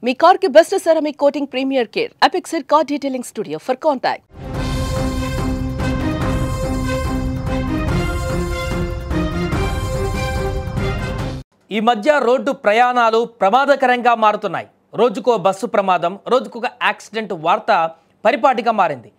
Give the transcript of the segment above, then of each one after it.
మీ car కి best ceramic coating premier care Apexer car detailing studio for contact. ఈ మధ్య road ప్రయాణాలు ప్రమాదకరంగా మారుతున్నాయి. రోజుకో బస్సు ప్రమాదం, రోజుకొక యాక్సిడెంట్ వార్త పరిపాటిగా మారింది.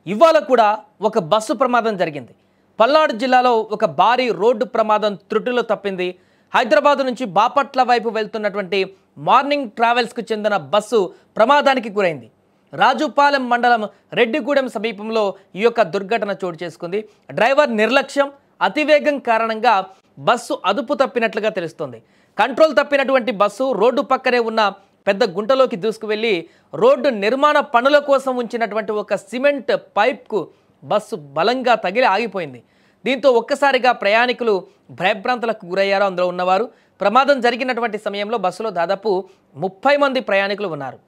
ఇవాళ కూడా ఒక బస్సు ప్రమాదం జరిగింది. పల్నాడు జిల్లాలో ఒక భారీ రోడ్డు ప్రమాదం త్రుటిలో తప్పింది. హైదరాబాద్ నుంచి బాపట్ల వైపు వెళ్తున్నటువంటి మార్నింగ్ ట్రావెల్స్కు చెందిన బస్సు ప్రమాదానికి గురైంది. రాజుపాలెం మండలం రెడ్డిగూడెం సమీపంలో ఈ యొక్క దుర్ఘటన చోటు చేసుకుంది. డ్రైవర్ నిర్లక్ష్యం, అతివేగం కారణంగా బస్సు అదుపు తప్పినట్లుగా తెలుస్తోంది. కంట్రోల్ తప్పినటువంటి బస్సు రోడ్డు పక్కనే ఉన్న పెద్ద గుంటలోకి దూసుకువెళ్ళి రోడ్డు నిర్మాణ పనుల కోసం ఉంచినటువంటి ఒక సిమెంట్ పైప్కు బస్సు బలంగా తగిలి ఆగిపోయింది. దీంతో ఒక్కసారిగా ప్రయాణికులు భయభ్రాంతులకు గురయ్యారు. అందులో ఉన్నవారు ప్రమాదం జరిగినటువంటి సమయంలో బస్సులో దాదాపు 30 మంది ప్రయాణికులు ఉన్నారు.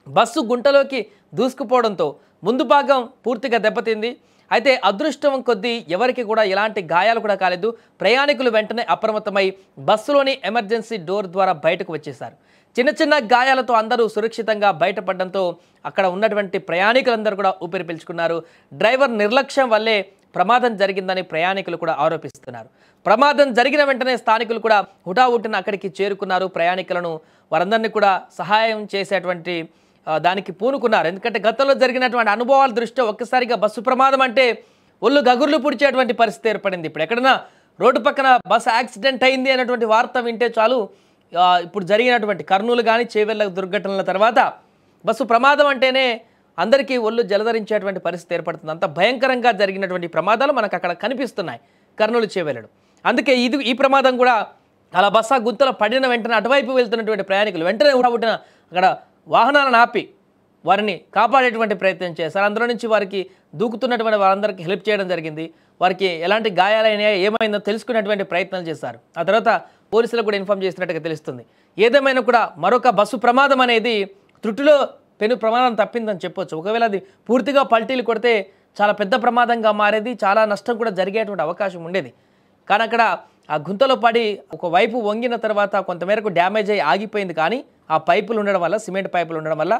బస్సు గుంటలోకి దూసుకుపోవడంతో ముందు భాగం పూర్తిగా దెబ్బతింది. అయితే అదృష్టం కొద్దీ ఎవరికి కూడా ఎలాంటి గాయాలు కూడా కాలేదు. ప్రయాణికులు వెంటనే అప్రమత్తమై బస్సులోని ఎమర్జెన్సీ డోర్ ద్వారా బయటకు వచ్చేశారు. చిన్న చిన్న గాయాలతో అందరూ సురక్షితంగా బయటపడడంతో అక్కడ ఉన్నటువంటి ప్రయాణికులందరూ కూడా ఊపిరి పీల్చుకున్నారు. డ్రైవర్ నిర్లక్ష్యం వల్లే ప్రమాదం జరిగిందని ప్రయాణికులు కూడా ఆరోపిస్తున్నారు. ప్రమాదం జరిగిన వెంటనే స్థానికులు కూడా హుటాహుటిన అక్కడికి చేరుకున్నారు. ప్రయాణికులను వారందరినీ కూడా సహాయం చేసేటువంటి దానికి పూనుకున్నారు. ఎందుకంటే గతంలో జరిగినటువంటి అనుభవాల దృష్ట్యా ఒక్కసారిగా బస్సు ప్రమాదం అంటే ఒళ్ళు గగుర్లు పుడిచేటువంటి పరిస్థితి ఏర్పడింది. ఇప్పుడు ఎక్కడైనా రోడ్డు పక్కన బస్సు యాక్సిడెంట్ అయింది అనేటువంటి వార్త వింటే చాలు, ఇప్పుడు జరిగినటువంటి కర్నూలు కానీ చేవెళ్ళ దుర్ఘటనల తర్వాత బస్సు ప్రమాదం అంటేనే అందరికీ ఒళ్ళు జలధరించేటువంటి పరిస్థితి ఏర్పడుతుంది. అంత భయంకరంగా జరిగినటువంటి ప్రమాదాలు మనకు అక్కడ కనిపిస్తున్నాయి కర్నూలు చేవెళ్ళడు. అందుకే ఈ ప్రమాదం కూడా అలా బస్సు గుంతలో పడిన వెంటనే అటువైపు వెళ్తున్నటువంటి ప్రయాణికులు వెంటనే ఉట్టిన అక్కడ వాహనాలను ఆపి వారిని కాపాడేటువంటి ప్రయత్నం చేశారు. అందులో నుంచి వారికి దూకుతున్నటువంటి వారందరికీ హెల్ప్ చేయడం జరిగింది. వారికి ఎలాంటి గాయాలైనా ఏమైందో తెలుసుకునేటువంటి ప్రయత్నాలు చేశారు. ఆ తర్వాత పోలీసులకు కూడా ఇన్ఫార్మ్ చేసినట్టుగా తెలుస్తుంది. ఏదేమైనా కూడా మరొక బస్సు ప్రమాదం అనేది త్రుటిలో పెను ప్రమాదం తప్పిందని చెప్పొచ్చు. ఒకవేళ అది పూర్తిగా పల్టీలు కొడితే చాలా పెద్ద ప్రమాదంగా మారేది, చాలా నష్టం కూడా జరిగేటువంటి అవకాశం ఉండేది. కానీ అక్కడ ఆ గుంతలో పడి ఒకవైపు వంగిన తర్వాత కొంతమేరకు డ్యామేజ్ అయ్యి ఆగిపోయింది. కానీ ఆ పైపులు ఉండడం వల్ల, సిమెంట్ పైపులు ఉండడం వల్ల,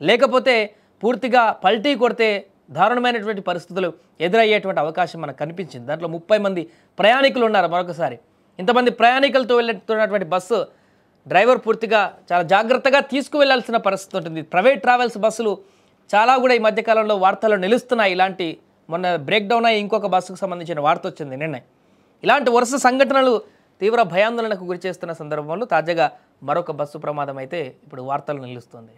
లేకపోతే పూర్తిగా పల్టీ కొడితే దారుణమైనటువంటి పరిస్థితులు ఎదురయ్యేటువంటి అవకాశం మనకు కనిపించింది. దాంట్లో 30 మంది ప్రయాణికులు ఉన్నారు. మరొకసారి ఇంతమంది ప్రయాణికులతో వెళ్తున్నటువంటి బస్సు డ్రైవర్ పూర్తిగా చాలా జాగ్రత్తగా తీసుకువెళ్లాల్సిన పరిస్థితి ఉంటుంది. ప్రైవేట్ ట్రావెల్స్ బస్సులు చాలా కూడా ఈ మధ్యకాలంలో వార్తల్లో నిలుస్తున్నాయి. ఇలాంటి మొన్న బ్రేక్ డౌన్ అయ్యి ఇంకొక బస్సుకు సంబంధించిన వార్త వచ్చింది నిన్న. ఇలాంటి వరుస సంఘటనలు తీవ్ర భయాందోళనకు గురి చేస్తున్న సందర్భంలో తాజాగా మరొక బస్సు ప్రమాదం అయితే ఇప్పుడు వార్తలు నిలుస్తుంది.